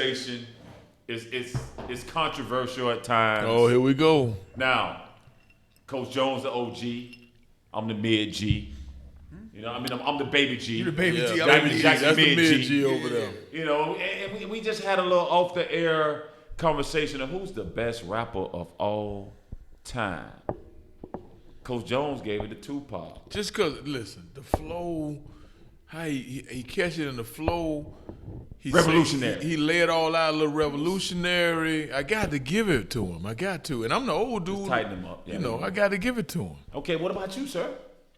conversation is controversial at times. Oh, here we go. Now, Coach Jones, the OG. I'm the mid G. You know, I mean, I'm the baby G. You the baby G. Yeah, I'm baby the G. mid That's the mid mid G. G over there. You know, and we just had a little off the air conversation of who's the best rapper of all time. Coach Jones gave it to Tupac. Just because, listen, the flow, how he catch it in the flow. Revolutionary. He laid all out a little revolutionary. I got to give it to him. I got to. And I'm the old dude. Just tighten him up. Yeah, you know, I got to give it to him. Okay, what about you, sir?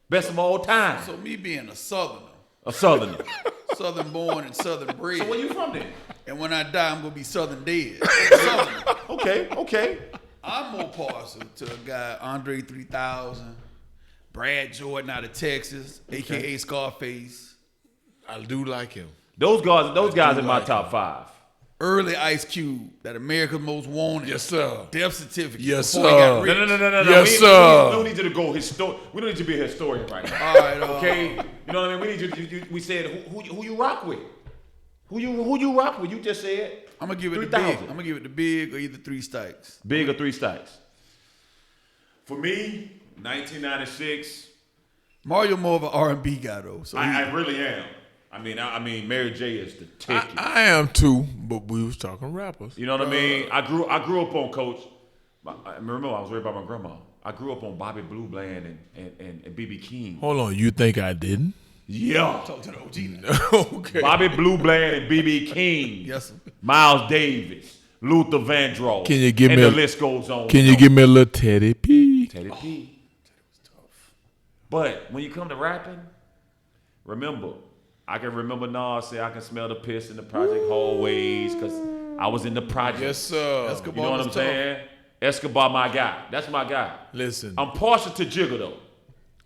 Best of all time. So me being a Southerner, A Southerner. Southern born and Southern bred. So where you from then? And when I die, I'm gonna be Southern dead. Southerner. Okay. I'm more partial to a guy, Andre 3000, Brad Jordan out of Texas, aka Scarface. I do like him. Those guys in my like top 5. Early Ice Cube, that America's Most Wanted. Yes, sir. Death certificate. Yes, before he sir. got rich. No. Yes, we sir. don't need you to go we don't need you to be a historian right now. All right. Okay? You know what I mean? We need you. We said who you rock with. Who you rock with? You just said. I'm gonna give it 3,000. to Big. I'm gonna give it to Big or either Three Stikes. Big or Three Stikes. For me, 1996. Mario more of an R&B guy though. So I really am. I mean, Mary J is the ticket. I am too, but we was talking rappers. You know what I mean? I grew up on Coach. I remember I was raised by my grandma. I grew up on Bobby Blue Bland and BB King. Hold on, you think I didn't? Yeah. talk to the OG now. Okay. Bobby Blue Bland and BB King. Yes, sir. Miles Davis, Luther Vandross. Can you give and me the a- list goes on. Can you give me a little Teddy P? Teddy P? But when you come to rapping, remember, I can remember Nas say I can smell the piss in the project hallways because I was in the project. Yes, sir. That's good. You know what I'm saying? Escobar, my guy. That's my guy. Listen, I'm partial to Jigga though.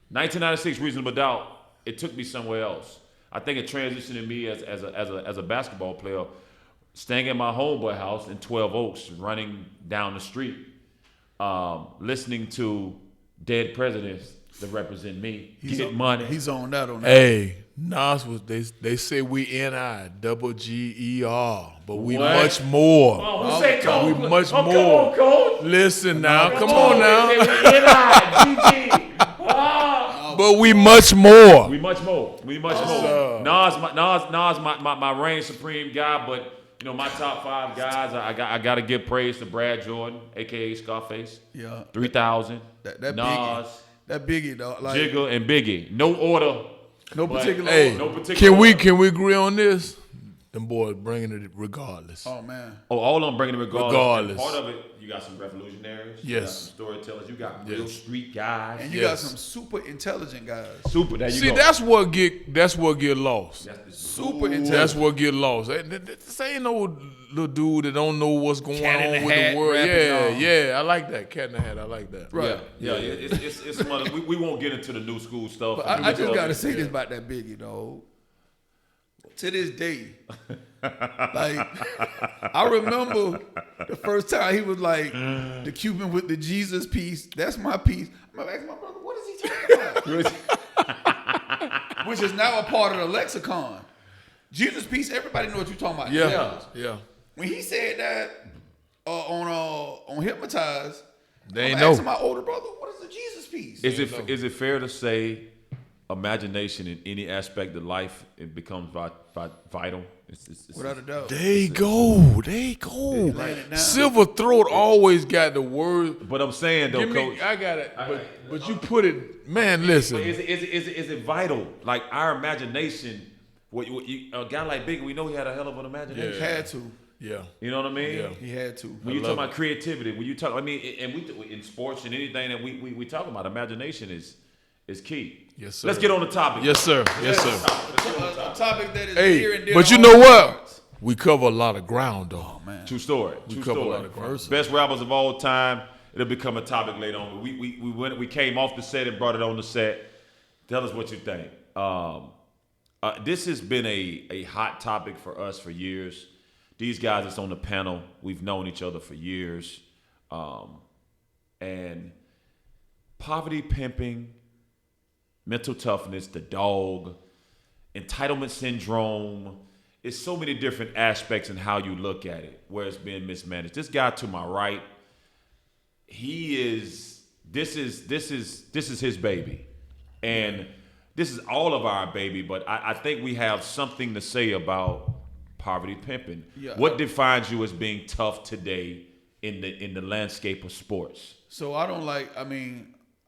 1996, Reasonable Doubt. It took me somewhere else. I think it transitioned in me as a basketball player, staying at my homeboy house in 12 Oaks, running down the street, listening to dead presidents that represent me, get money. He's zoned out on that. hey, Nas was they say we N-I double G-E-R, but we What? much more. Oh, who said Coach? We much Oh, more. Come on, Coach. Listen now, come on now. N-I-G-G. But we much more. We much more. sir. Nas, my reign supreme guy, but you know my top 5 guys. I got to give praise to Brad Jordan, aka Scarface. Yeah. 3000. That Nas, Biggie. That Biggie though. Like Jigga, and Biggie. No order. no but- particular. Hey, No particular can we order. agree on this? Them boys bringing it regardless. Oh man. Oh, all of them bringing it regardless. Regardless. Part of it, you got some revolutionaries. You got Yes. some storytellers. You got real Yes. street guys. And you Yes. got some super intelligent guys. Super. There you See, go. that's what get lost. That's the Super intelligent. That's what get lost. This ain't no little dude that don't know what's going Cat in on the with hat, the world. rapping Yeah, I like that. Cat in the hat, I like that. Right. Yeah. It's some other, we won't get into the new school stuff. But I just gotta say this about that Biggie though. To this day, like I remember the first time he was like the Cuban with the Jesus piece. That's my piece. I'm gonna ask my brother, what is he talking about? Which is now a part of the lexicon. Jesus piece. Everybody know what you're talking about. Yeah. When he said that on Hypnotized, They I'm know. asking my older brother, what is the Jesus piece? Is it fair to say imagination in any aspect of life it becomes vital? It's Without a doubt. There you go. Laying it down. Silver Throat always got the word. But I'm saying though, Give me, Coach. I got it. But you put it, man. Listen. Is it vital? Like our imagination. A guy like Biggie, we know he had a hell of an imagination. He had to. Yeah. You know what I mean? Yeah. He had to. When you talk about creativity, when you talk, I mean, and we in sports and anything that we talk about, imagination is key. Yes, sir. Let's get on the topic. Yes, sir. Yes, sir. A topic that is near and Hey, dear but to you all know of our what? hearts. We cover a lot of ground, though. Oh man. True story. True cover a story. lot of ground. Best rappers of all time. It'll become a topic later on. We came off the set and brought it on the set. Tell us what you think. This has been a hot topic for us for years. These guys that's on the panel, we've known each other for years. And poverty pimping, mental toughness, the dog, entitlement syndrome. it's so many different aspects in how you look at it, where it's being mismanaged. This guy to my right, this is his baby. And this is all of our baby, but I think we have something to say about poverty pimping. Yeah. What defines you as being tough today in the landscape of sports? So I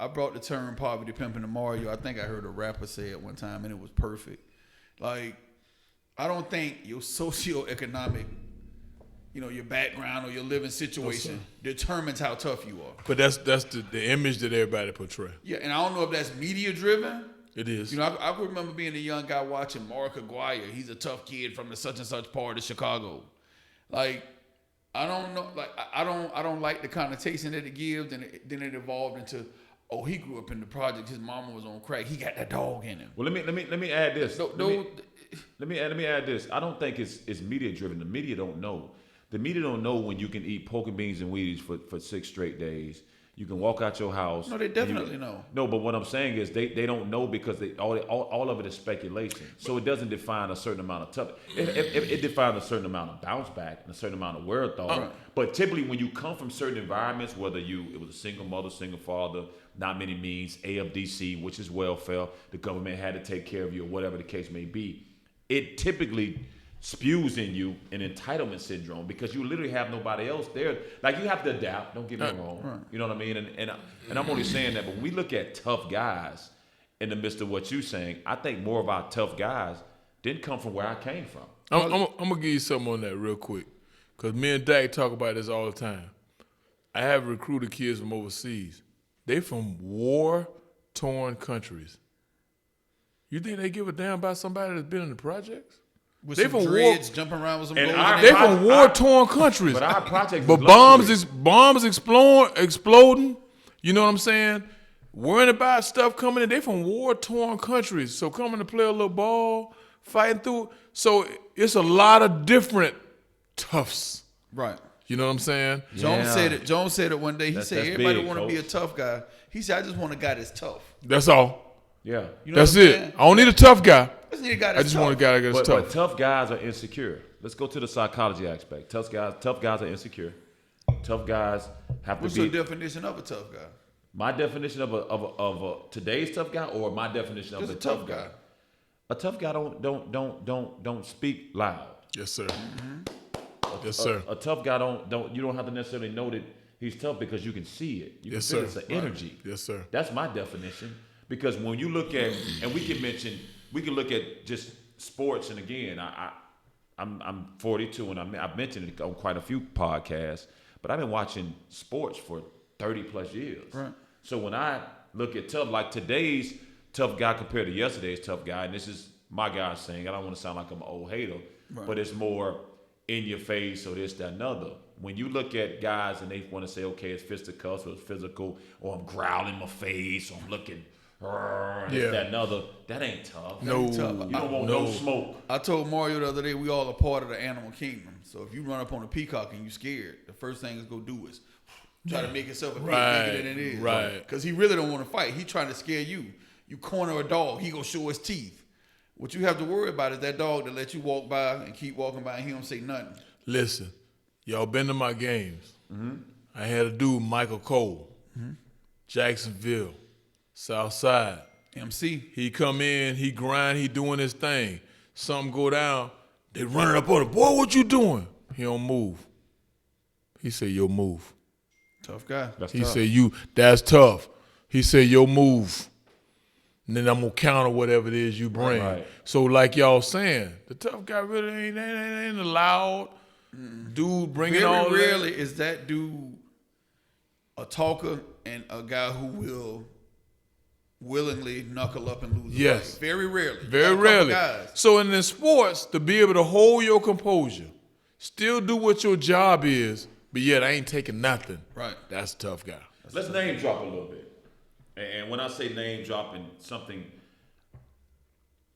brought the term poverty pimping to Mario. I think I heard a rapper say it one time, and it was perfect. Like, I don't think your socioeconomic, your background or your living situation determines how tough you are. But that's the image that everybody portray. Yeah, and I don't know if that's media driven. It is. I remember being a young guy watching Mark Aguirre. He's a tough kid from the such and such part of Chicago. Like, I don't know. Like, I don't like the connotation that it gives. Then it evolved into, oh, he grew up in the project. His mama was on crack. He got that dog in him. Well, let me add this. Let me add this. I don't think it's media driven. The media don't know. The media don't know when you can eat pork and beans and Wheaties for 6 straight days. You can walk out your house. No, they definitely know. No, but what I'm saying is they don't know because all of it is speculation. So it doesn't define a certain amount of tough. It defines a certain amount of bounce back and a certain amount of wherewithal. Right. But typically when you come from certain environments, whether it was a single mother, single father, not many means, AFDC, which is welfare, the government had to take care of you or whatever the case may be, it typically spews in you an entitlement syndrome because you literally have nobody else there. Like, you have to adapt. Don't get me wrong. Right. You know what I mean? And I'm only saying that, but when we look at tough guys in the midst of what you're saying, I think more of our tough guys didn't come from where I came from. I'm going to give you something on that real quick because me and Dak talk about this all the time. I have recruited kids from overseas. They from war-torn countries. You think they give a damn about somebody that's been in the projects? With They some from dreads jumping around with some And gold. They from war-torn countries. But our projects But is bombs exploding. You know what I'm saying? Worrying about stuff coming in. They from war-torn countries. So coming to play a little ball, fighting through. So it's a lot of different toughs. Right. You know what I'm saying? Jones said it one day. He said that's everybody big, want to be a Coach. tough guy. He said, I just want a guy that's tough. That's all. Yeah. You know That's what I'm it. saying? I don't need a tough guy. I just need a guy I that's just tough. want a guy that's But tough. tough guys are insecure. Let's go to the psychology aspect. Tough guys are insecure. Tough guys have What's to your be. definition of a tough guy? My definition of a today's tough guy, or my definition of Just a a tough guy. A tough guy don't speak loud. Yes, sir. Yes, sir. A tough guy you don't have to necessarily know that he's tough because you can see it. You can Yes, feel sir. it's an energy. Yes, sir. That's my definition. Because when you look at, and we can look at just sports, and again, I'm 42, and I've mentioned it on quite a few podcasts, but I've been watching sports for 30 plus years. Right. So when I look at tough, like today's tough guy compared to yesterday's tough guy, and this is my guy saying, I don't want to sound like I'm an old hater, but it's more in your face or this, that, and other. When you look at guys and they want to say, okay, it's fisticuffs or it's physical, or I'm growling my face, or I'm looking, this, that, and other, that ain't tough. No. Tough. You don't want no smoke. I told Mario the other day we all a part of the animal kingdom. So if you run up on a peacock and you scared, the first thing it's gonna do is try to make itself a bigger than it is. Right. Because he really don't want to fight. He trying to scare you. You corner a dog, he gonna show his teeth. What you have to worry about is that dog that let you walk by and keep walking by and he don't say nothing. Listen, y'all been to my games. I had a dude, Michael Cole, Jacksonville, Southside. MC. He come in, he grind, he doing his thing. Something go down, they running up on him. Boy, what you doing? He don't move. He said, yo, move. Tough guy. He said, that's tough. He said, yo, move. And then I'm going to counter whatever it is you bring. Right. So like y'all saying, the tough guy really ain't allowed. Dude bringing all Very that. rarely is that dude a talker and a guy who will willingly knuckle up and lose the Yes. fight. Very rarely. Very Got a couple rarely. guys. So in the sports, to be able to hold your composure, still do what your job is, but yet I ain't taking nothing. Right. That's a tough guy. Let's name drop a little bit. And when I say name dropping, something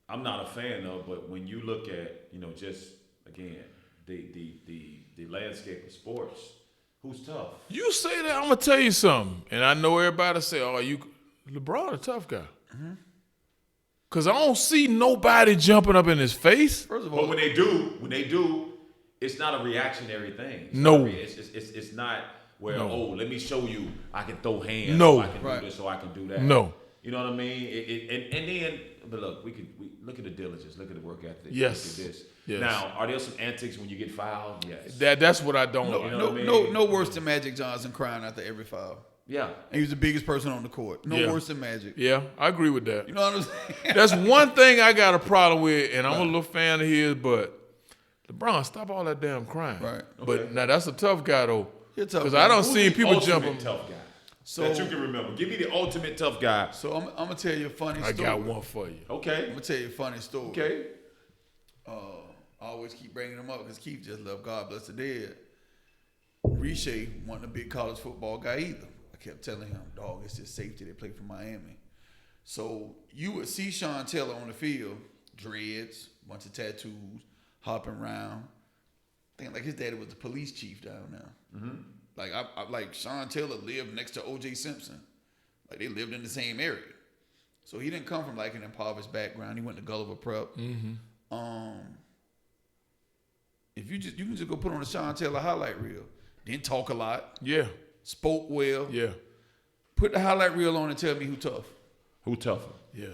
I'm not a fan of, but when you look at, just again, the landscape of sports, who's tough? You say that, I'm gonna tell you something, and I know everybody say, "Oh, LeBron a tough guy." Cause I don't see nobody jumping up in his face. First of But all, when they do, it's not a reactionary thing. No. It's not where No. oh, let me show you I can throw hands. No. So I can do this, so I can do that. No. You know what I mean? And then, but look, we look at the diligence, look at the work ethic. Yes. Look at this. Yes. Now, are there some antics when you get fouled? Yes. That's what I don't like. You know what I mean? no worse than Magic Johnson crying after every foul. Yeah. And he was the biggest person on the court. No Yeah. worse than Magic. Yeah, I agree with that. You know what I'm saying? That's one thing I got a problem with, and I'm a little fan of his, but LeBron, stop all that damn crying. Right. But now that's a tough guy though. You're a tough Because guy. I don't Who's see the people ultimate jumping. tough guy So- that you can remember. Give me the ultimate tough guy. So I'm gonna tell you a funny I story. got one for you. I'm Okay. gonna tell you a funny story. Okay. I always keep bringing him up because Keith just left God Bless the Dead. Riche wasn't a big college football guy either. I kept telling him, dog, it's just safety. They play for Miami. So you would see Sean Taylor on the field, dreads, bunch of tattoos, hopping around. I think like his daddy was the police chief down there. Mm-hmm. Like I like Sean Taylor lived next to O.J. Simpson. Like they lived in the same area. So he didn't come from like an impoverished background. He went to Gulliver Prep. Mm-hmm. If you can just go put on a Sean Taylor highlight reel. Didn't talk a lot. Yeah. Spoke well. Yeah. Put the highlight reel on and tell me who tough. Who tougher? Yeah.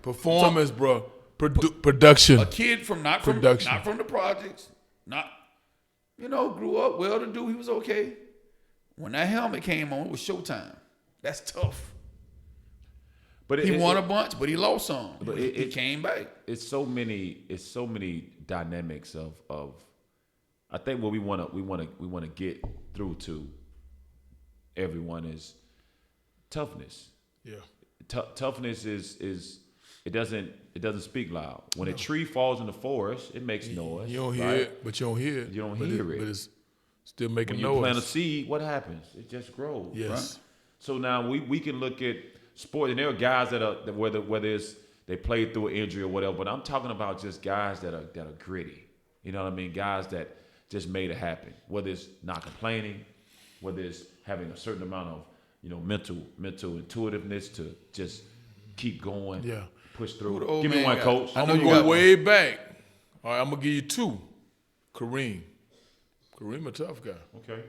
Performance, bro. Production. A kid from not from the projects. Grew up well to do. He was okay. When that helmet came on, it was showtime. That's tough. But He won a bunch, but he lost some. But he came back. It's so many dynamics of I think what we want to get through to everyone is toughness. Yeah. Toughness is it doesn't speak loud. When a tree falls in the forest, it makes noise. You don't hear right? it, but you don't hear it. You don't But hear it. But it's still making When you noise. plant a seed, what happens? It just grows. Yes. Right? So now we can look at sport, and there are guys that whether it's they played through an injury or whatever, but I'm talking about just guys that are gritty. You know what I mean? Guys that just made it happen. Whether it's not complaining, whether it's having a certain amount of mental intuitiveness to just keep going, Yeah. push Who through. the old Give me man one, got? coach. I I'm know gonna you go got way back. All right, I'm gonna give you two. Kareem a tough guy. Okay.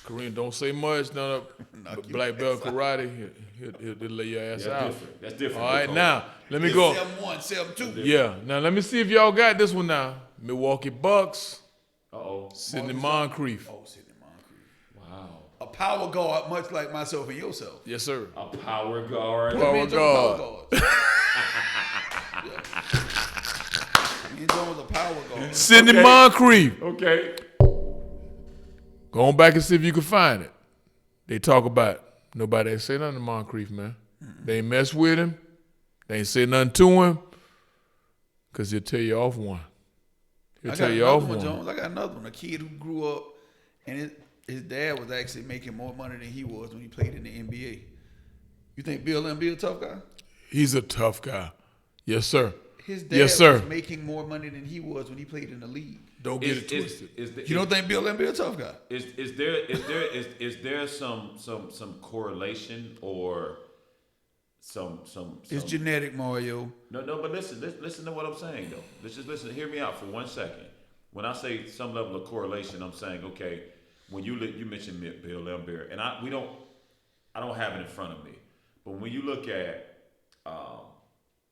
Kareem don't say much. None of black belt karate. He'll lay your ass out. That's different. All right, coach. now let me go. 7-1, 7-2. Yeah, now let me see if y'all got this one now. Milwaukee Bucks, Uh-oh. Sidney Moncrief. Oh, Sidney Moncrief. Wow. A power guard, much like myself and yourself. Yes, sir. A power guard. Power Me and Joe guard. was power guards. Me and Joe was a power guard. Sidney Okay. Moncrief. Okay. Go on back and see if you can find it. They talk about nobody ain't say nothing to Moncrief, man. They ain't mess with him. They ain't say nothing to him. Cause he'll tell you off one. He'll I tell got you another off one, one. Jones. I got another one. A kid who grew up, and his dad was actually making more money than he was when he played in the NBA. You think Bill Laimbeer a tough guy? He's a tough guy. Yes, sir. His dad Yes, sir. was making more money than he was when he played in the league. Don't get it twisted. You don't think Bill Laimbeer a tough guy? Is there some correlation or some It's genetic, Mario. No, but listen to what I'm saying though. Let's just listen. Hear me out for 1 second. When I say some level of correlation, I'm saying okay. When you mentioned Bill Laimbeer, and I don't have it in front of me, but when you look at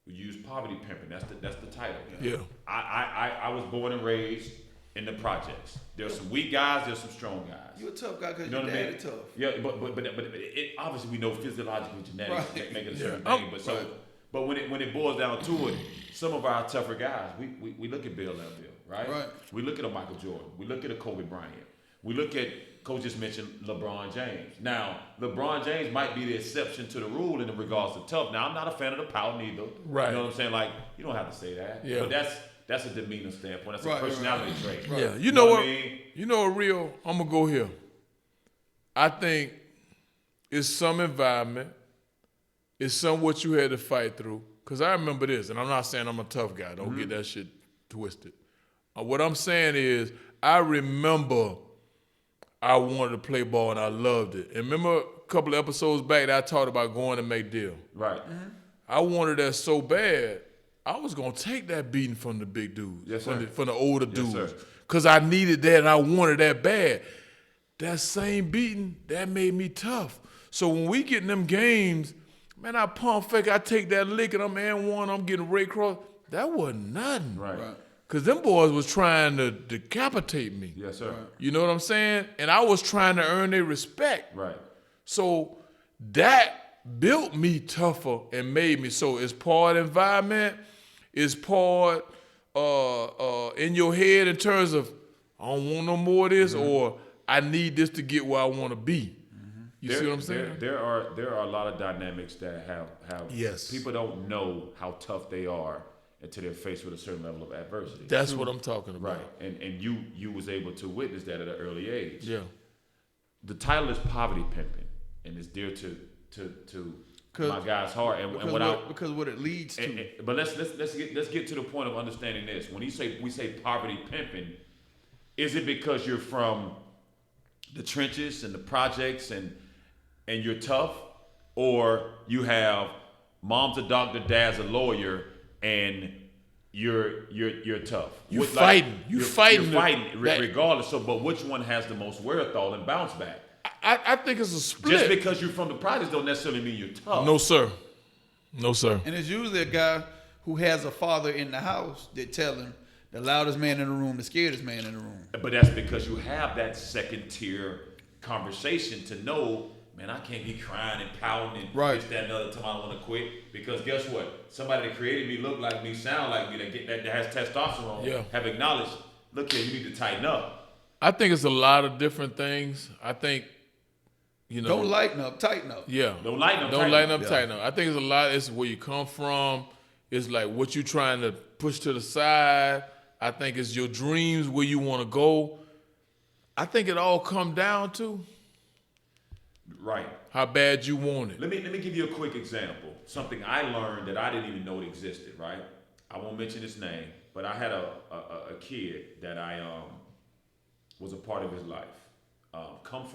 we use poverty pimping. That's the title. Yeah. I was born and raised in the projects. There's some weak guys. There's some strong guys. You a tough guy because You know your what I dad mean? is tough. Yeah, but it, obviously we know physiologically genetics Right. make it a certain Yeah. thing. But when it boils down to it, some of our tougher guys, we look at Bill Laimbeer, right? Right. We look at a Michael Jordan. We look at a Kobe Bryant. We look at Coach just mentioned LeBron James. Now, LeBron James might be the exception to the rule in regards to tough. Now, I'm not a fan of the pout neither. Right. You know what I'm saying? Like, you don't have to say that. Yeah. But that's a demeanor standpoint. That's Right, a personality right, trait. Yeah, you know what what? I mean? You know what, real? I'm gonna go here. I think it's some environment. It's some what you had to fight through. Cause I remember this, and I'm not saying I'm a tough guy. Don't get that shit twisted. What I'm saying is, I remember I wanted to play ball and I loved it. And remember a couple of episodes back that I talked about going to McDill. Right. I wanted that so bad, I was gonna take that beating from the big dudes, Yes, from sir. the older Yes, dudes, sir. because I needed that and I wanted that bad. That same beating, that made me tough. So when we get in them games, man, I pump fake, I take that lick and I'm and one, I'm getting Ray Cross. That wasn't nothing. Right. Cause them boys was trying to decapitate me. Yes, sir. You know what I'm saying? And I was trying to earn their respect. Right. So that built me tougher and made me. So it's part environment, it's part in your head in terms of I don't want no more of this, or I need this to get where I want to be. You see what I'm saying? There are a lot of dynamics that have Yes. people don't know how tough they are until they're faced with a certain level of adversity. That's what I'm talking about. Right. And you was able to witness that at an early age. Yeah. The title is Poverty Pimping, and it's dear to my guy's heart. And Because what it leads to. but let's get to the point of understanding this. When we say poverty pimping, is it because you're from the trenches and the projects and you're tough, or you have mom's a doctor, dad's a lawyer, and you're tough? You're fighting that- regardless. So, but which one has the most wherewithal and bounce back? I think it's a split. Just because you're from the projects don't necessarily mean you're tough. No, sir. No, sir. And it's usually a guy who has a father in the house that tell him the loudest man in the room, the scariest man in the room. But that's because you have that second tier conversation to know, man, I can't be crying and pouting and Right. this, that, and the other time I want to quit. Because guess what? Somebody that created me, look like me, sound like me, that has testosterone, Yeah. have acknowledged, look here, you need to tighten up. I think it's a lot of different things. I think, you know. Don't lighten up, tighten up. Yeah. Don't lighten up, Don't tighten lighten up. up, tighten up. I think it's a lot. It's where you come from. It's like what you trying to push to the side. I think it's your dreams, where you want to go. I think it all come down to Right. how bad you want it. Let me give you a quick example. Something I learned that I didn't even know it existed, right? I won't mention his name, but I had a kid that I was a part of his life. Come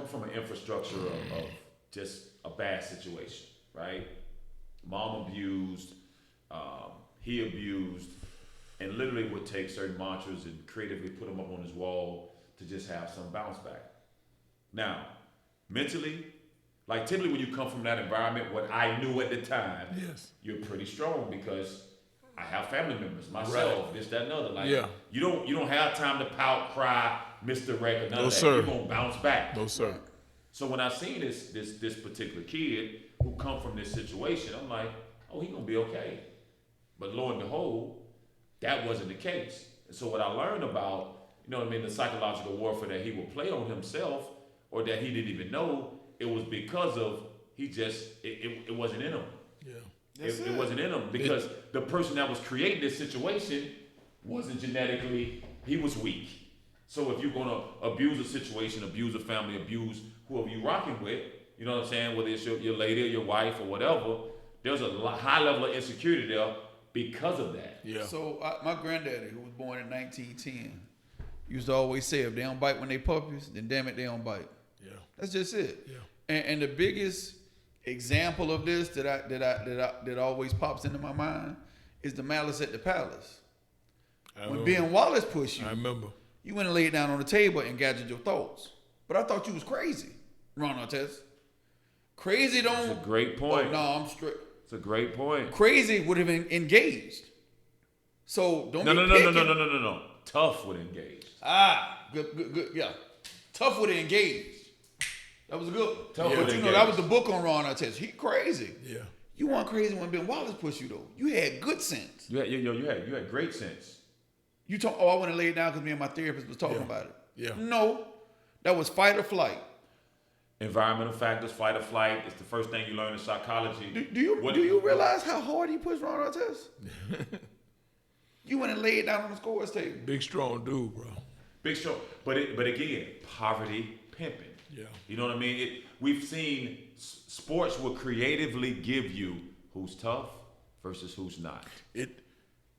from an infrastructure of just a bad situation, right? Mom abused, he abused, and literally would take certain mantras and creatively put them up on his wall to just have some bounce back. Now, mentally, like typically when you come from that environment, what I knew at the time, Yes. you're pretty strong because I have family members, myself, this, that, and other. Like, Yeah. you don't have time to pout, cry, miss the wreck, or none No, of that. sir. You're gonna bounce back. No, sir. So when I seen this particular kid who come from this situation, I'm like, oh, he gonna be okay. But lo and behold, that wasn't the case. And so what I learned about, you know what I mean, the psychological warfare that he would play on himself, or that he didn't even know, it was because of it wasn't in him. Yeah. It wasn't in him because the person that was creating this situation wasn't genetically, he was weak. So if you're gonna abuse a situation, abuse a family, abuse whoever you rocking with, you know what I'm saying, whether it's your lady or your wife or whatever, there's a high level of insecurity there because of that. Yeah. So my granddaddy, who was born in 1910, used to always say, if they don't bite when they puppies, then damn it, they don't bite. Yeah. That's just it. Yeah. And the biggest example of this that always pops into my mind is the Malice at the Palace. When Ben Wallace pushed you, I remember. you went and laid down on the table and gathered your thoughts. But I thought you was crazy, Ron Artest. Crazy don't. That's a great point. Oh, no, I'm straight. It's a great point. Crazy would have been engaged. So don't No. be picking. No. Tough would engage. Good. Yeah, Tough would have engaged. That was a good one. Tough But would you know, engage. that was the book on Ron Artest. He crazy. Yeah. You weren't crazy when Ben Wallace pushed you though. You had good sense. You had great sense. You told, oh, I want to lay it down because me and my therapist was talking about it. Yeah. No, that was fight or flight. Environmental factors, fight or flight. It's the first thing you learn in psychology. Do you realize how hard he pushed Ron Artest? You went and laid it down on the scores table. Big strong dude, bro. Big show. But again, poverty pimping. Yeah. You know what I mean? We've seen sports will creatively give you who's tough versus who's not.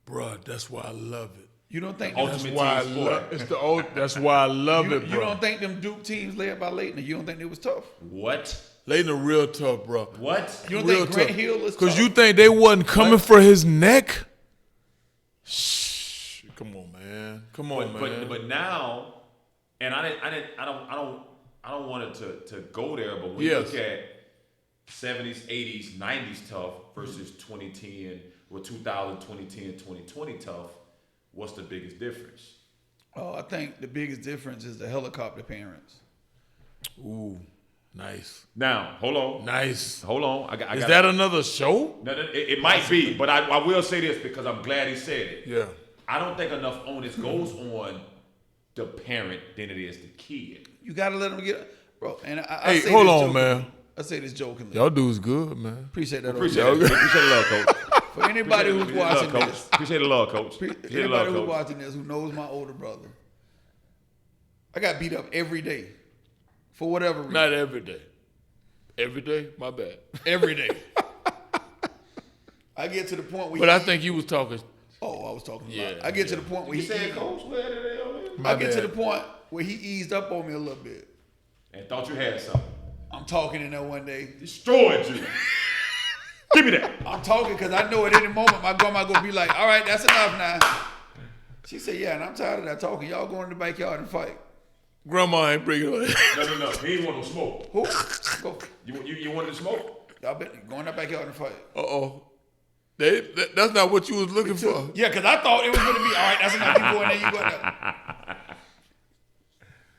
Bruh, that's why I love it. You don't think Ultimate That's why I team sport. love it's the old that's why I love you, it, you bro. don't think them Duke teams led by Leighton, you don't think they was tough? What? Layden real tough, bro. What? You don't Real think Grant tough. Hill is Because tough? you think they wasn't coming for his neck? Shh. Come on, man. Come on, man. But now, and I don't want it to go there. But when you look at 70s, 80s, 90s tough versus 2010 or 2000, 2010, 2020 tough, what's the biggest difference? Oh, I think the biggest difference is the helicopter parents. Ooh, nice. Now, hold on. Nice. Hold on. Is that another show? No, it might be, but I will say this because I'm glad he said it. Yeah. I don't think enough onus goes on the parent than it is the kid. You gotta let them get, bro. And I Hey, say hold this on, jokingly. man. I say this jokingly. Y'all dudes good, man. Appreciate that. Appreciate OG. it. Appreciate the love, coach. For anybody who's watching Coach. this, Appreciate the love, coach. Appreciate the love, anybody who's coach. watching this who knows my older brother, I got beat up every day for whatever reason. Not every day. Every day? My bad. Every day. I get to the point where But I think you was talking. Oh, I was talking Yeah, about. I get to the point where You he said, eased, coach, where the hell is? My I get to bad. the point where he eased up on me a little bit. And thought you had something. I'm talking in there one day. Destroyed you. Give me that. I'm talking because I know at any moment my grandma gonna be like, "All right, that's enough now." She said, "Yeah," and I'm tired of that talking. Y'all go in the backyard and fight. Grandma ain't bringing it. No. He ain't want no smoke. Who? Go. You wanted to smoke? Y'all go in the backyard and fight. Uh-oh. That's not what you was looking for. Yeah, because I thought it was gonna be all right. That's enough. You go in there. You go in there.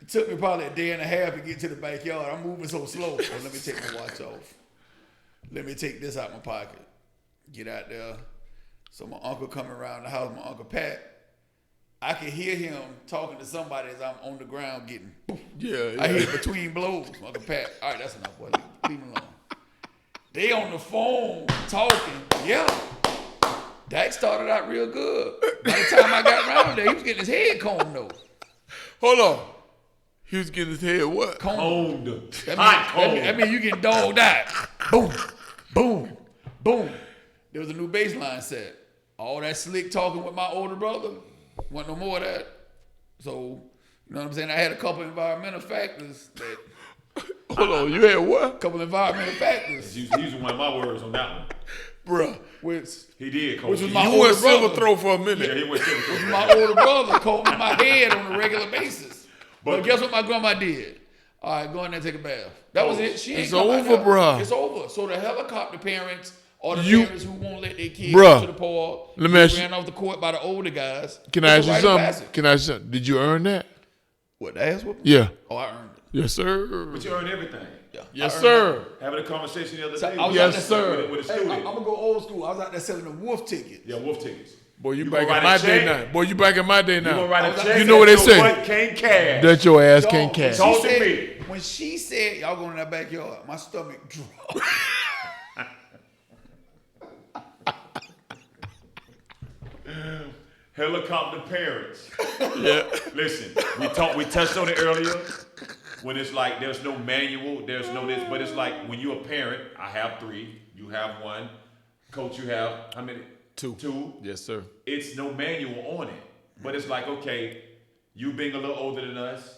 It took me probably a day and a half to get to the backyard. I'm moving so slow. Oh, let me take my watch off. Let me take this out my pocket. Get out there. So my uncle coming around the house, my Uncle Pat, I could hear him talking to somebody as I'm on the ground getting boom. Yeah. I hit between blows. My Uncle Pat, all right, that's enough, boy. Leave him alone. They on the phone talking. Yeah. Dak started out real good. By the time I got around there, he was getting his head combed though. Hold on. He was getting his head what? Combed. That mean you getting dogged out. Boom, boom, boom. There was a new baseline set. All that slick talking with my older brother, wasn't no more of that. So, you know what I'm saying? I had a couple environmental factors that. Hold on. You had what? Couple environmental factors. He's using one of my words on that one. Bruh. Which He did, coach. Which was my You older went silver brother. throw for a Yeah, minute. he went silver. my older brother combing my head on a regular basis. But guess what my grandma did? All right, go in there and take a bath. That was it. She ain't It's come out over, there. bruh. It's over. So the helicopter parents or the You- parents who won't let their kids Bruh, go to the pool, let me ask you- ran off the court by the older guys. Can I ask It's a you rite of something? passage. Can I ask you something? Did you earn that? What, the ass whooping? Yeah. Oh, I earned it. Yes, sir. But you earned everything. Yeah. Yes, I earned sir. Having a conversation the other So day. I was Yes, out there sir. selling- With a Hey, student. I'm gonna go old school. I was out there selling the wolf tickets. Yeah, wolf tickets. Boy, you You back gonna in write my a day check? now. Boy, you back in my day You gonna now. write a check? You know what they that say? your butt can't cash. That your ass Dog, can't catch. Talk to said- me. When she said, y'all going in that backyard, my stomach dropped. Helicopter parents. Yeah. Listen, we touched on it earlier. When it's like there's no manual, there's no this, but it's like when you're a parent, I have 3, you have 1. Coach, you have how many? 2. 2. Yes, sir. It's no manual on it. But it's like, okay, you being a little older than us,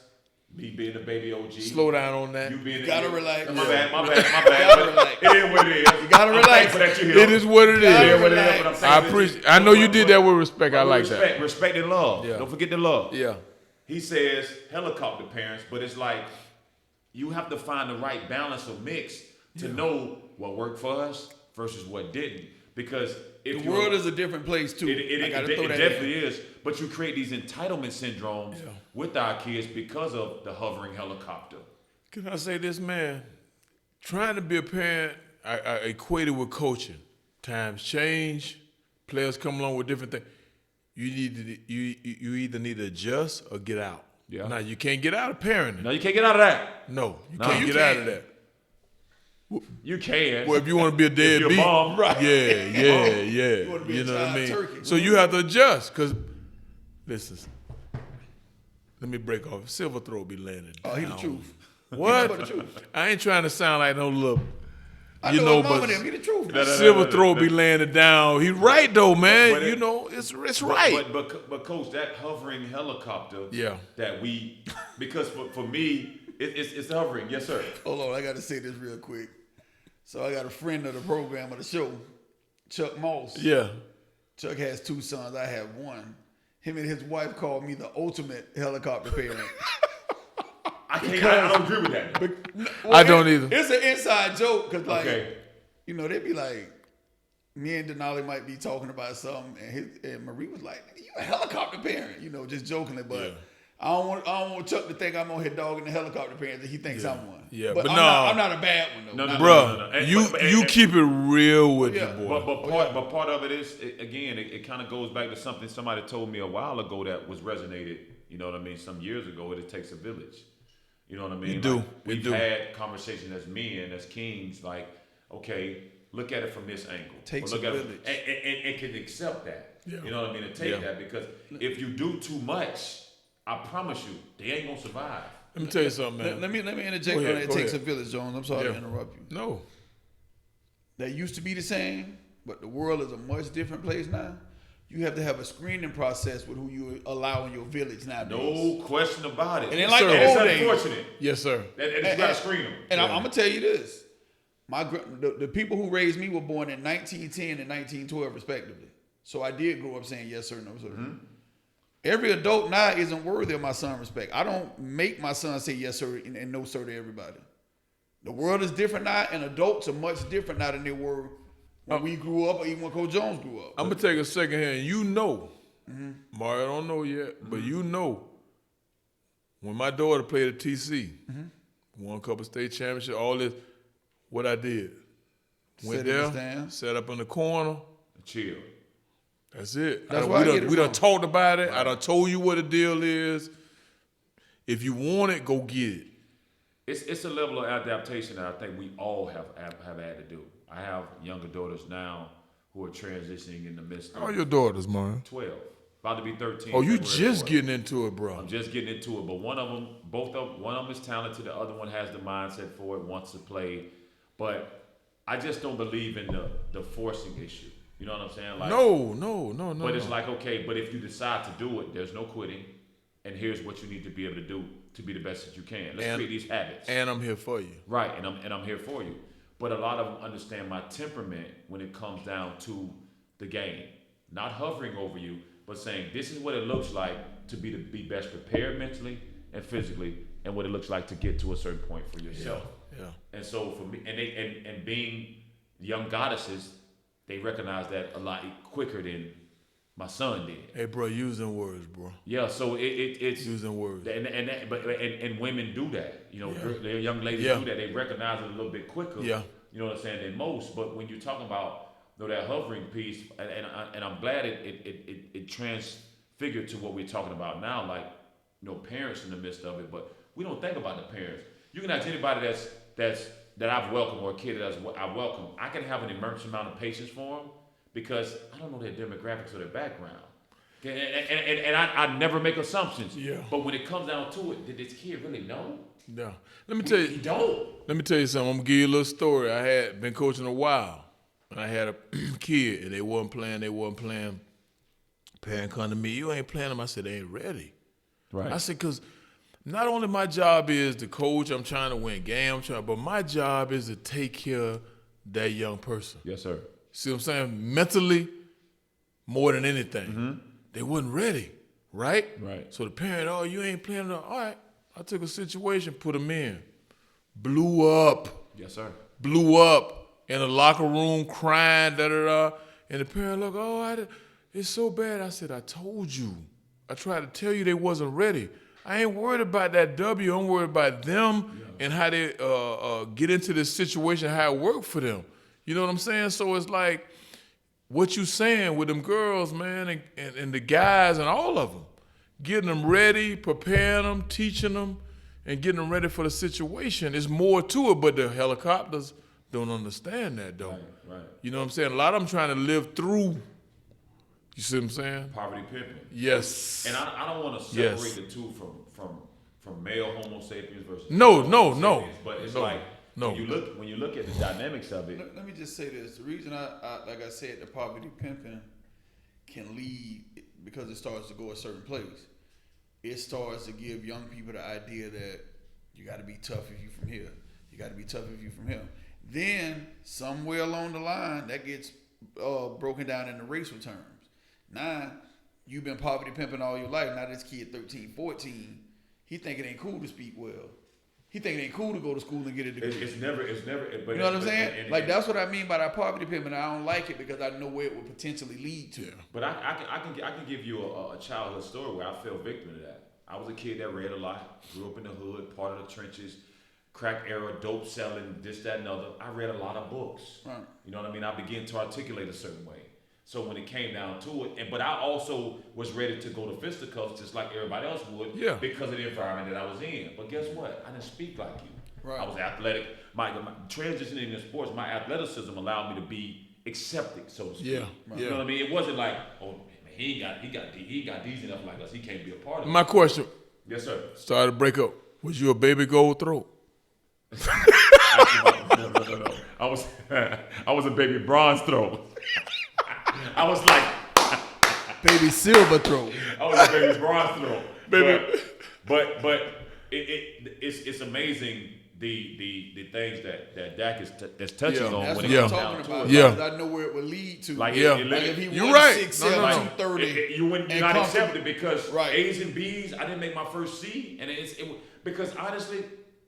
me being a baby OG. Slow down on that. You being Gotta relax. My bad. Gotta relax. It is what it is. You gotta relax. thankful that you're here. It is what it Gotta is. What it is, relax. but I'm saying I this- appreciate. I know you did that with respect. I like respect, that. Respect and love. Yeah. Don't forget the love. Yeah. He says helicopter parents, but it's like you have to find the right balance or mix to know what worked for us versus what didn't. Because if The world is a different place too. I gotta throw it that definitely in. is. But you create these entitlement syndromes with our kids because of the hovering helicopter. Can I say this, man? Trying to be a parent, I equate it with coaching. Times change, players come along with different things. You either need to adjust or get out. Yeah. Now you can't get out of parenting. No, you can't get out of that. No, you No, can't you get out can't. of that. You can. Well, if you want to be a deadbeat, mom, right. yeah. wanna be You a know what I child mean? turkey. So you have to adjust, cause listen. Let me break off. Silver throat be landing. Oh, he the down. truth. What? He the truth. I ain't trying to sound like no little. I You know, know, his mama but them. He the truth. No, no, Silver throat be landing down. He right though, man. But it- you know, it's right. But coach, that hovering helicopter. Yeah. That we because for me It's hovering. Yes, sir. Hold on, I got to say this real quick. So I got a friend of the program of the show, Chuck Moss. Yeah. Chuck has 2 sons. I have 1. Him and his wife called me the ultimate helicopter parent. I don't agree with that. I don't either. It's an inside joke because, like, Okay. you know, they be like, me and Denali might be talking about something, and Marie was like, "You a helicopter parent?" You know, just jokingly, but. Yeah. I don't want Chuck to think I'm on here dogging the helicopter parents that he thinks I'm one. Yeah, but but I'm not a bad one though. No. Bruh, And- you but- keep it real with Yeah. your boy. But part of it is it kind of goes back to something somebody told me a while ago that was resonated. You know what I mean? Some years ago, it takes a village. You know what I mean? You do. Like, You we've do. had conversations as men, as kings, like, okay, look at it from this angle. Takes Or look a at village. it, and can accept that. Yeah. You know what I mean? And take Yeah. that, because if you do too much, I promise you, they ain't gonna survive. Let me tell you something, man. Let me interject Go on ahead, that. It go takes ahead. a village, Jones. I'm sorry to Yeah. interrupt you. No. That used to be the same, but the world is a much different place now. You have to have a screening process with who you allow in your village nowadays. No question about it. And then like the Sir. old It's days. unfortunate. Yes, sir. That you gotta screen them. And I'm gonna tell you this: the people who raised me were born in 1910 and 1912, respectively. So I did grow up saying yes sir, no sir. Mm-hmm. Every adult now isn't worthy of my son's respect. I don't make my son say yes sir and no sir to everybody. The world is different now, and adults are much different now than they were when we grew up, or even when Coach Jones grew up. I'm gonna take a second here, and you know, Mario don't know yet, but you know, when my daughter played at TC, won a couple state championships, all this, what I did, went Sit in the there, stands. sat up in the corner. Chill. That's That's it. where I get it We done from. talked about it. I done told you what the deal is. If you want it, go get it. It's a level of adaptation that I think we all have had to do. I have younger daughters now who are transitioning in the midst How of are your daughters, man? 12, about to be 13. Oh, you February just 4th. getting into it, bro. I'm just getting into it, but one of them is talented. The other one has the mindset for it, wants to play. But I just don't believe in the forcing issue. You know what I'm saying? Like, No. But it's like, okay, but if you decide to do it, there's no quitting, and here's what you need to be able to do to be the best that you can. Let's create these habits. And I'm here for you. Right, and I'm here for you. But a lot of them understand my temperament when it comes down to the game. Not hovering over you, but saying this is what it looks like to be best prepared mentally and physically, and what it looks like to get to a certain point for yourself. Yeah. And so for me, and being young goddesses, they recognize that a lot quicker than my son did. Hey, bro, using words, bro. Yeah, so it's Using words. and women do that. You know, their young ladies Yeah. do that. They recognize it a little bit quicker. Yeah. You know what I'm saying, than most. But when you're talking about that hovering piece, and I'm glad it transfigured to what we're talking about now, like parents in the midst of it. But we don't think about the parents. You can ask anybody that I've welcomed or a kid that I've welcomed. I can have an immense amount of patience for them because I don't know their demographics or their background. And I never make assumptions. Yeah. But when it comes down to it, did this kid really know? Yeah. Let me tell He you. don't. Let me tell you something. I'm gonna give you a little story. I had been coaching a while, and I had a kid, and they wasn't playing. Parent come to me, you ain't playing them. I said, they ain't ready. Right. I said, because not only my job is to coach, I'm trying to win game, but my job is to take care of that young person. Yes, sir. See what I'm saying? Mentally, more than anything. They wasn't ready, right? Right. So the parent, oh, you ain't playing enough. All right, I took a situation, put them in. Blew up. Yes, sir. Blew up in the locker room crying, da-da-da. And the parent look, it's so bad. I said, I told you. I tried to tell you they wasn't ready. I ain't worried about that W. I'm worried about them and how they get into this situation, how it worked for them. You know what I'm saying? So it's like what you saying with them girls, man, and the guys and all of them. Getting them ready, preparing them, teaching them, and getting them ready for the situation. There's more to it, but the helicopters don't understand that, though. Right. You know what I'm saying? A lot of them trying to live through. You see what I'm saying? Poverty pimping. Yes. And I don't want to separate the two from male Homo sapiens versus No, female no, Homo no. sapiens. But it's No, like no. when you look at the dynamics of it. Let me just say this. The reason I like I said, the poverty pimping can lead because it starts to go a certain place. It starts to give young people the idea that You got to be tough if you from here. You got to be tough if you from here. Then somewhere along the line, that gets broken down into racial terms. Now, you've been poverty pimping all your life. Now this kid 13, 14, he think it ain't cool to speak well. He think it ain't cool to go to school and get a degree. It's never. But You know what I'm saying? Like, that's what I mean by that poverty pimping. I don't like it because I know where it would potentially lead to. But I can give you a childhood story where I fell victim to that. I was a kid that read a lot, grew up in the hood, part of the trenches, crack era, dope selling, this, that, and other. I read a lot of books. Right. You know what I mean? I began to articulate a certain way. So when it came down to it, but I also was ready to go to fisticuffs just like everybody else would, because of the environment that I was in. But guess what? I didn't speak like you. Right. I was athletic. My transitioning in sports, my athleticism allowed me to be accepted, so to speak. Yeah. You know what I mean? It wasn't like, oh man, he got these enough like us. He can't be a part of it. My question. Yes, sir. Started to break up. Was you a baby gold throat? Actually, no. I was a baby bronze throat. I was like Baby silver throat. I was a baby bronze throat. Baby. But it's amazing the things that Dak is touching on That's when what it I'm comes down talking to about. it. Yeah. Because I know where it would lead to. Like, Yeah. Like if he You're was right. 6'7", No. 230. You're and not comfortable. accepted because Right. A's and B's. I didn't make my first C, and because honestly,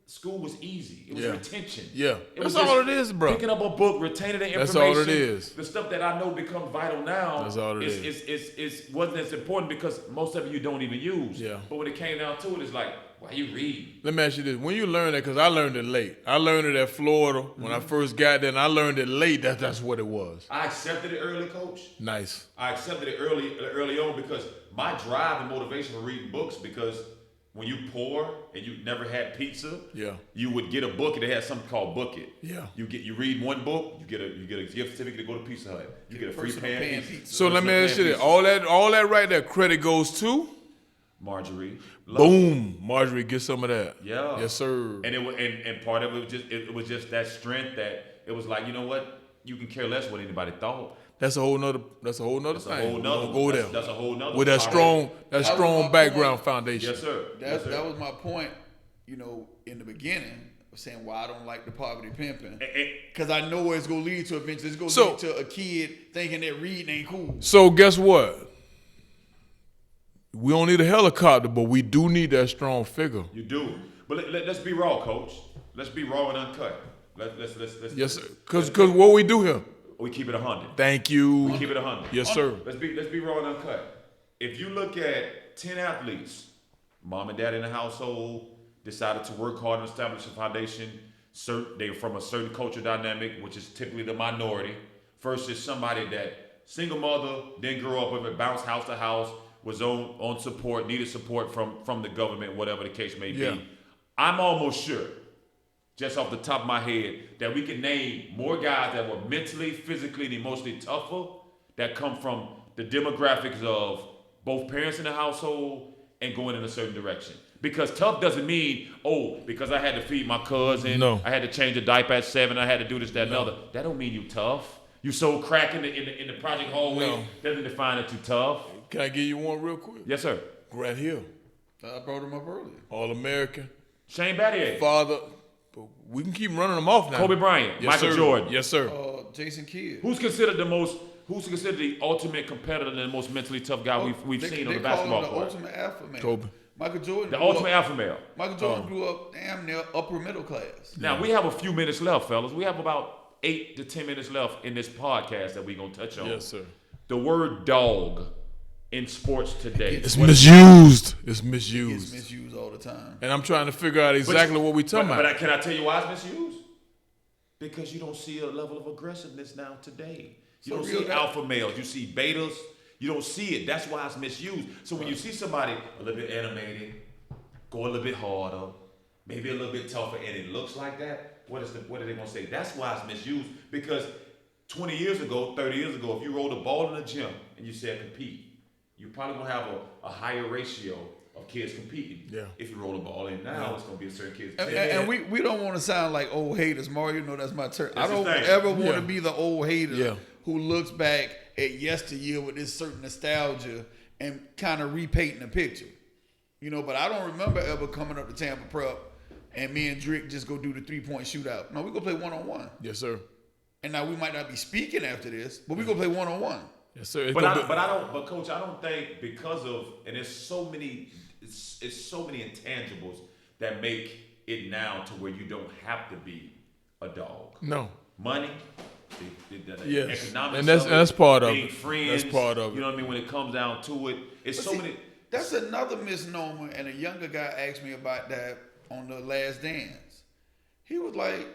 school was easy. It was retention. Yeah. It was That's all just it is, bro. Picking up a book, retaining the information. That's all it is. The stuff that I know becomes vital now. That's all it is wasn't as important because most of it you don't even use. Yeah. But when it came down to it, it's like, why you read? Let me ask you this. When you learn that, because I learned it late. I learned it at Florida when I first got there, and I learned it late. That's what it was. I accepted it early, Coach. Nice. I accepted it early on because my drive and motivation for reading books, because when you poor and you never had pizza, you would get a book and they had something called Book It. Yeah. You read one book, you get a gift certificate to go to Pizza Hut. You get a free pan pizza. So let me ask you this. All that right there, credit goes to Marjorie. boom. Marjorie, get some of that. Yeah. Yes, sir. And and part of it was just that strength that it was like, you know what? You can care less what anybody thought. That's a whole nother thing. That's a whole nother. Go there. That's a whole nother. With that strong background foundation. Yes, sir. That was my point. You know, in the beginning, of saying why I don't like the poverty pimping, because I know where it's gonna lead to eventually. It's gonna lead to a kid thinking that reading ain't cool. So guess what? We don't need a helicopter, but we do need that strong figure. You do. But let's be raw, Coach. Let's be raw and uncut. Let's yes, sir. Because what we do here? We keep it 100. Thank you. We keep it 100. Yes, sir. Let's be raw and uncut. If you look at 10 athletes, mom and dad in the household decided to work hard and establish a foundation. They're from a certain culture dynamic, which is typically the minority, versus somebody that single mother, then grew up with it, bounced house to house, was on support, needed support from the government, whatever the case may be. Yeah. I'm almost sure, just off the top of my head, that we can name more guys that were mentally, physically, and emotionally tougher that come from the demographics of both parents in the household and going in a certain direction. Because tough doesn't mean, because I had to feed my cousin, I had to change a diaper at 7, I had to do this, that, and other. That don't mean you tough. You sold crack in the project hallway. Doesn't define that you tough. Can I give you one real quick? Yes, sir. Grant Hill. I brought him up earlier. All-American. Shane Battier. Father. We can keep running them off now. Kobe Bryant. Yes, Michael sir. Jordan. Yes, sir. Jason Kidd. Who's considered the ultimate competitor and the most mentally tough guy we've seen on the basketball court? The ultimate alpha male. Kobe. Michael Jordan. The ultimate alpha male. Michael Jordan grew up damn near upper middle class. Now, we have a few minutes left, fellas. We have about 8 to 10 minutes left in this podcast that we're going to touch on. Yes, sir. The word dog in sports today. It's misused. It's misused. It's misused all the time. And I'm trying to figure out exactly what we're talking about. But can I tell you why it's misused? Because you don't see a level of aggressiveness now today. You don't see alpha males. You see betas. You don't see it. That's why it's misused. So when you see somebody a little bit animated, go a little bit harder, maybe a little bit tougher, and it looks like that, what are they going to say? That's why it's misused. Because 20 years ago, 30 years ago, if you rolled a ball in the gym and you said compete, you're probably going to have a higher ratio of kids competing. Yeah. If you roll a ball in now, it's going to be a certain kids. And we don't want to sound like old haters. Mario, you know that's my turn. I don't thing. ever want to be the old hater who looks back at yesteryear with this certain nostalgia and kind of repainting the picture. You know, but I don't remember ever coming up to Tampa Prep and me and Drake just go do the 3-point shootout. No, we go play 1-on-1. Yes, sir. And now we might not be speaking after this, but we go play 1-on-1. Yes, sir. But Coach, I don't think because of, and it's so many intangibles that make it now to where you don't have to be a dog. No. Money, Yes. economics, And that's part of being it. friends. That's part of it. You know what I mean? When it comes down to it, it's But so see, many. That's another misnomer, and a younger guy asked me about that on The Last Dance. He was like,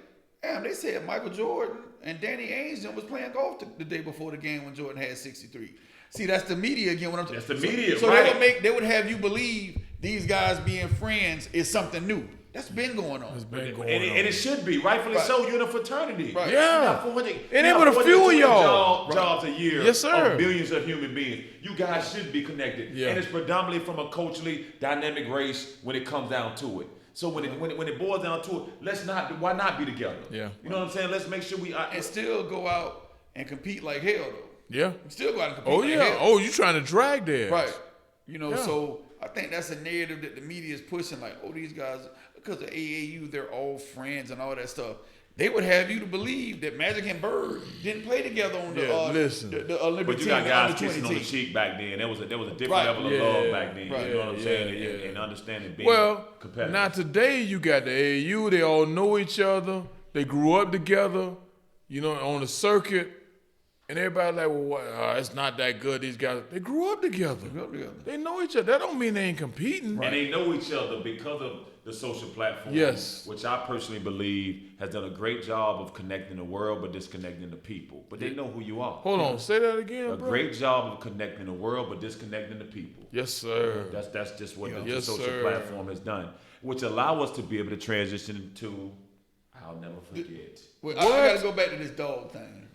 damn, they said Michael Jordan and Danny Ainge was playing golf the day before the game when Jordan had 63. See, that's the media again. When I'm That's the media, so right? they would have you believe these guys being friends is something new. That's been going on. It's been going And on. it should be, rightfully Right. so. You're in a fraternity. Right. Yeah. You got 400, It ain't but a few of y'all. jobs a year. Yes, sir. Of billions of human beings. You guys should be connected. Yeah. And it's predominantly from a culturally dynamic race when it comes down to it. So when it boils down to it, why not be together? Yeah. You know what I'm saying? Let's make sure we are. And still go out and compete like hell, though. Yeah. Still go out and compete Oh, like yeah. hell. Oh, you trying to drag there. Right. You know, Yeah. so I think that's a narrative that the media is pushing, like, oh, these guys, because of AAU, they're all friends and all that stuff. They would have you to believe that Magic and Bird didn't play together on the listen. the Olympic But you team, got the guys under 20 kissing on the team. cheek back then. There was a different Right. level of Yeah. love back then. Right. You know what I'm saying? Yeah. And understanding being Well, competitive. now today you got the AAU. They all know each other. They grew up together, you know, on the circuit. And everybody like, well, what, it's not that good. These guys, they grew up together. They know each other. That don't mean they ain't competing. And they know each other because of the social platform. Yes. Which I personally believe has done a great job of connecting the world but disconnecting the people. But they know who you are. Hold on, say that again, A bro. great job of connecting the world but disconnecting the people. Yes, sir. That's just what the Yes, social sir. platform has done. Which allow us to be able to transition to, I'll never forget. Well, I got to go back to this dog thing.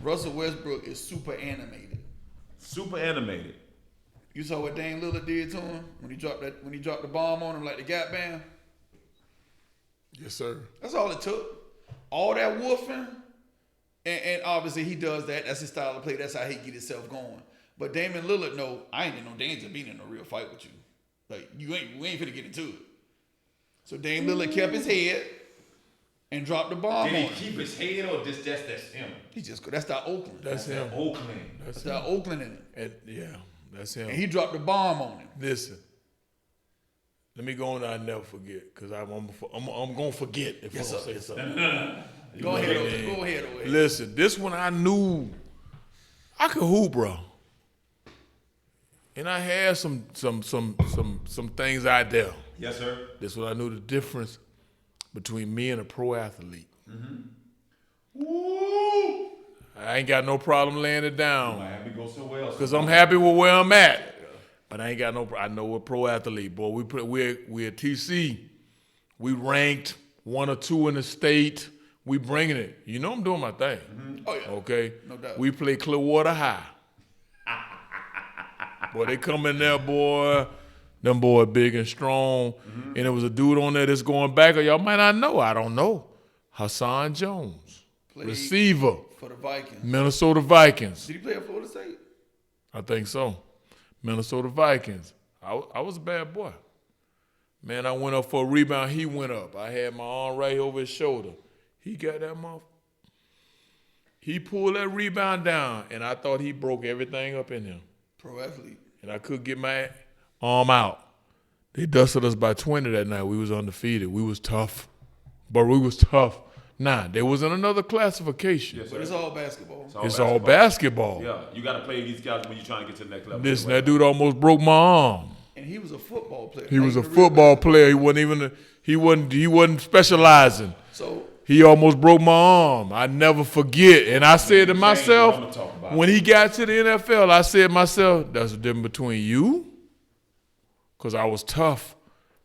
Russell Westbrook is super animated. Super animated. You saw what Dame Lillard did to him when he dropped the bomb on him like the Gap Band? Yes, sir. That's all it took. All that woofing, and obviously he does that. That's his style of play. That's how he get himself going. But Damian Lillard, no, I ain't in no danger of being in a real fight with you. Like we ain't finna get into it. So Dame Lillard kept his head and dropped the bomb Did on he him. keep his head or just that's him? He just that's that Oakland. That's him. Oakland. That's that Oakland in it. And, yeah, that's him. And he dropped the bomb on him. Listen, let me go on. I never forget because I'm gonna forget if Yes, I don't sir. say something. Go ahead, go ahead. Listen, this one I knew I could hoop, bro. And I had some things out there. Yes, sir. This one I knew the difference between me and a pro athlete. Woo! I ain't got no problem laying it down Miami go somewhere else. because I'm happy with where I'm at. But I ain't got no. I know we're pro athlete, boy. We're at TC. We ranked 1 or 2 in the state. We bringing it. You know I'm doing my thing. Oh yeah. Okay. No doubt. We play Clearwater High. Boy, they come in there, boy. Them boy big and strong. And there was a dude on there that's going back. Or y'all might not know. I don't know. Hassan Jones, Played receiver, for the Vikings. Minnesota Vikings. Did he play at Florida State? I think so. Minnesota Vikings. I was a bad boy. Man, I went up for a rebound. He went up. I had my arm right over his shoulder. He got that motherfucker. He pulled that rebound down, and I thought he broke everything up in him. Pro athlete. And I couldn't get my arm out. They dusted us by 20 that night. We was undefeated. We was tough. But we was tough. Nah, there wasn't another classification. Yes, But it's all basketball. It's all basketball. Yeah, you got to play these guys when you're trying to get to the next level. Listen, that dude almost broke my arm. And he was a football player. He was a Not even real football basketball. player. He wasn't specializing. So He almost broke my arm. I never forget. And I said to myself, what I'm gonna talk about. when he got to the NFL, I said to myself, that's the difference between you, because I was tough,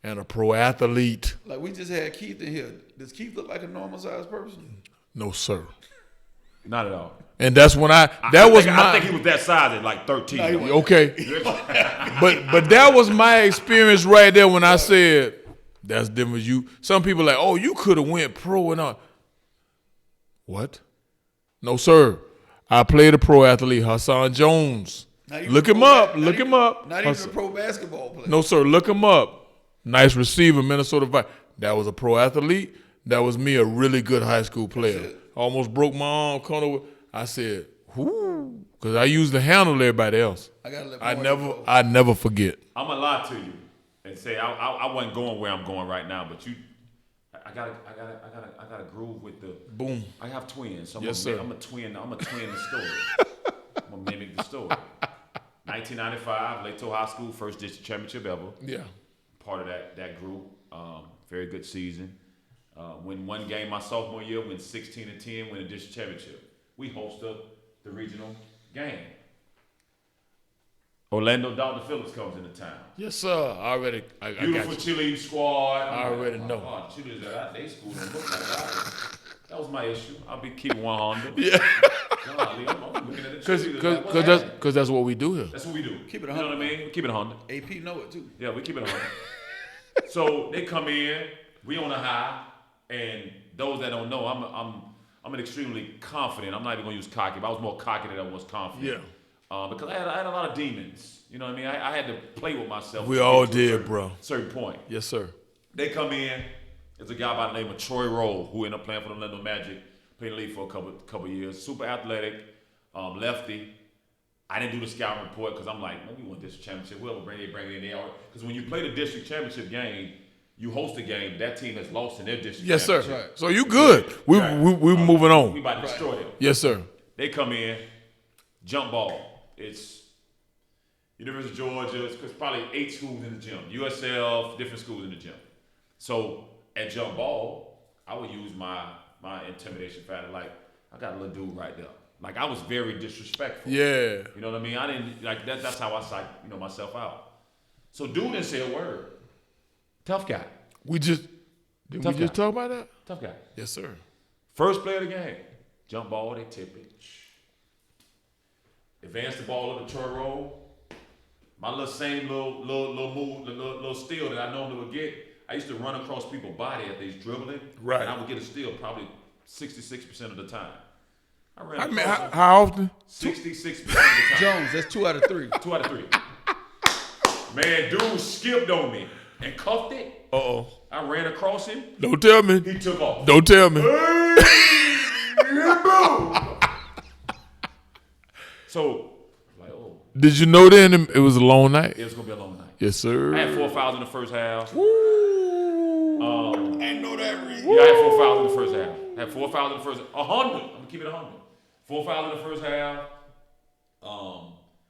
and a pro athlete. like we just had Keith in here. Does Keith look like a normal sized person? No, sir. Not at all. And that's when I think he was that size at like 13. No, he wasn't. okay. but that was my experience right there when I said, that's different. You. Some people are like, oh, you could have went pro and all. What? No, sir. I played a pro athlete, Hassan Jones. Not even Look a him pro up. ba- not Look even- him up. Not even a pro basketball player. No, sir. Look him up. Nice receiver, Minnesota Vikings. That was a pro athlete. That was me, a really good high school player. Almost broke my arm. I said, whoo, because I used to handle everybody else. I never forget. I'm gonna lie to you and say I wasn't going where I'm going right now, but I gotta groove with the boom. I have twins. So sir. I'm a twin the story. I'm gonna mimic the story. 1995, Lato High School, first district championship ever. Yeah. Part of that group. Very good season. Win one game my sophomore year, win 16-10, win a district championship. We hosted the regional game. Orlando Dr. Phillips comes into town. Yes, sir. I Beautiful cheerleading squad. I already know. Cheerleaders at their school don't look like that. That was my issue. I'll be keeping 100. Yeah. Golly, I'm looking at the cheerleaders. Because that's what we do here. That's what we do. Keep it 100. You know what I mean? We keep it 100. AP know it too. Yeah, we keep it 100. So they come in, we on a high, and those that don't know, I'm an extremely confident. I'm not even gonna use cocky, but I was more cocky than I was confident. Yeah. Because I had a lot of demons. You know what I mean? I had to play with myself. We all did, bro. Certain point. Yes, sir. They come in. There's a guy by the name of Troy Rowe who ended up playing for the Orlando Magic, played in the league for a couple years. Super athletic, lefty. I didn't do the scouting report because I'm like, man, we want district championship. Whoever bring it in there. Because when you play the district championship game, you host a game. That team has lost in their district. Yes, sir. Right. So you good? We moving on. We about to destroy them. Yes, sir. They come in, jump ball. It's University of Georgia. It's probably 8 schools in the gym. USF, different schools in the gym. So at jump ball, I would use my intimidation factor. Like, I got a little dude right there. Like, I was very disrespectful. Yeah. You know what I mean? I didn't, like, that's how I psych, myself out. So dude didn't say a word. Tough guy. Did we just talk about that? Tough guy. Yes, sir. First play of the game. Jump ball, they tip it. Advance the ball up to Troy Rowe. My little move, little steal that I normally would get, I used to run across people's body as they was dribbling. Right. And I would get a steal probably 66% of the time. How often? 66% of the time. Jones, that's 2 out of 3. 2 out of 3. Man, dude skipped on me and cuffed it. Uh-oh. I ran across him. Don't tell me. He took off. Don't tell me. So, like, oh. Did you know then it was a long night? It was going to be a long night. Yes, sir. I had 4 fouls in the first half. Woo! Ain't know that read. Yeah, I had 4 fouls in the first half. I had 4 fouls in the first half. 100. I'm going to keep it 100. 4 fouls in the first half.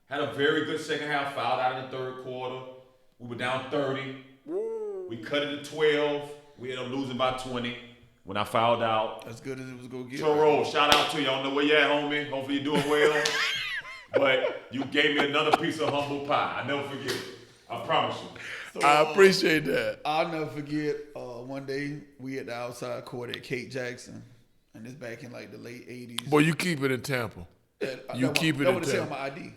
Had a very good second half. Fouled out in the third quarter. We were down 30. Woo. We cut it to 12. We ended up losing by 20 when I fouled out. As good as it was going to get. Toro, shout out to you. I don't know where you at, homie. Hopefully you're doing well. But you gave me another piece of humble pie. I never forget it. I promise you. So, I appreciate that. I'll never forget one day we at the outside court at Kate Jackson. And it's back in like the late 80s. Boy, you keep it in Tampa. Yeah, You keep it in That would say on Tampa. my ID.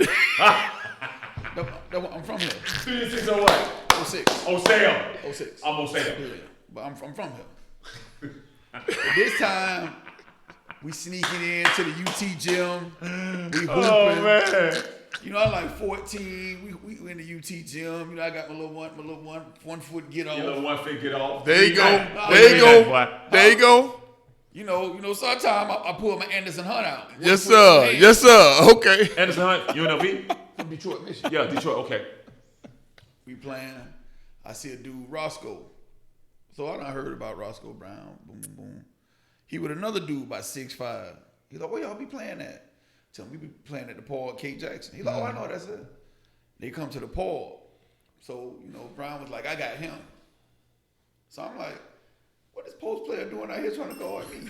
I'm from here. 36 or what? 06. Oseo. 06. I'm Oseo. Yeah, but I'm from here. But this time, we sneaking into the UT gym. We hooping. Oh, man. I'm like 14. We in the UT gym. I got my little one foot get off. You know, 1 foot get off. There you go. Nah, There you boy. go. There you go. Sometimes I pull my Anderson Hunt out. Yes, sir. Yes, sir. Okay. Anderson Hunt, UNLV? From Detroit, Michigan. Yeah, Detroit, okay. We playing. I see a dude, Roscoe. So I done heard about Roscoe Brown. Boom, boom, boom. He with another dude about 6'5". He's like, where y'all be playing at? Tell him we be playing at the Paul at Kate Jackson. He's like, oh, I know that's it. They come to the Paul. So, Brown was like, I got him. So I'm like, what is post player doing out here trying to guard me?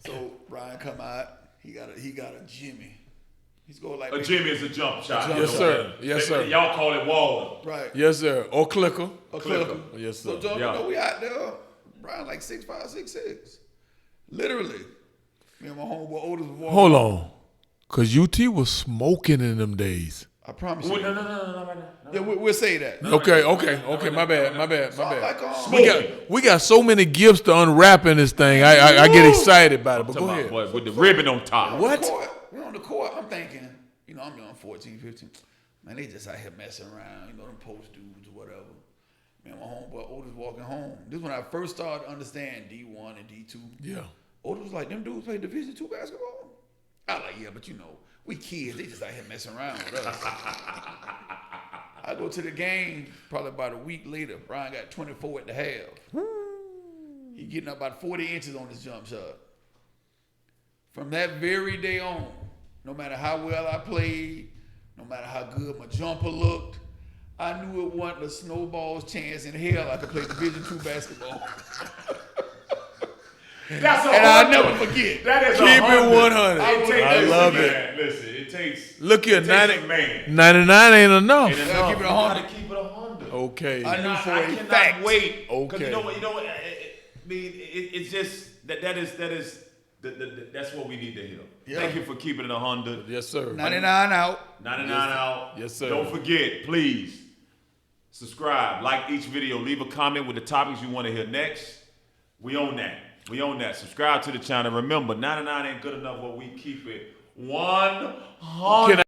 So Brian come out. He got a Jimmy. He's going like A Jimmy is a jump shot. Yes, sir. Yes, sir. Y'all call it Waller. right. Yes, sir. Or clicker. A clicker. Yes, So sir. John, Yeah. we out there. Brian like 6'5", 6'6". Literally. Me and my homeboy Otis was walking. Hold on. Because UT was smoking in them days. I promise Well, you. no, right now. Yeah, we'll say that. Okay. My bad. So I'm like, We got so many gifts to unwrap in this thing. I get excited about it. But go ahead. Boy, with the ribbon on top. What? We're on the court. I'm thinking, you know, I'm young, 14, 15. Man, they just out here messing around. You know, them post dudes or whatever. Man, my homeboy Otis walking home. This is when I first started to understand D1 and D2. Yeah. Otis was like, them dudes play Division II basketball? I was like, yeah, but you know, we kids. They just out here messing around with us. I go to the game probably about a week later. Brian got 24 at the half. He getting up about 40 inches on his jump shot. From that very day on, no matter how well I played, no matter how good my jumper looked, I knew it wasn't a snowball's chance in hell I could play Division II basketball. That's And I'll never forget. That is Keep it 100. I love it. Man, listen, it takes. Look here, it takes a man. 99 ain't enough. Ain't Keep enough. it You 100. gotta keep it 100. Okay. I knew for I a cannot fact. wait. 'Cause Okay. you know what? I mean, it's just that is that's what we need to hear. Yeah. Thank you for keeping it 100. Yes, sir. 99 out. 99 out. Yes, sir. Don't forget, please subscribe, like each video, leave a comment with the topics you want to hear next. We own that. Subscribe to the channel. Remember, 99 ain't good enough. What we keep it 100.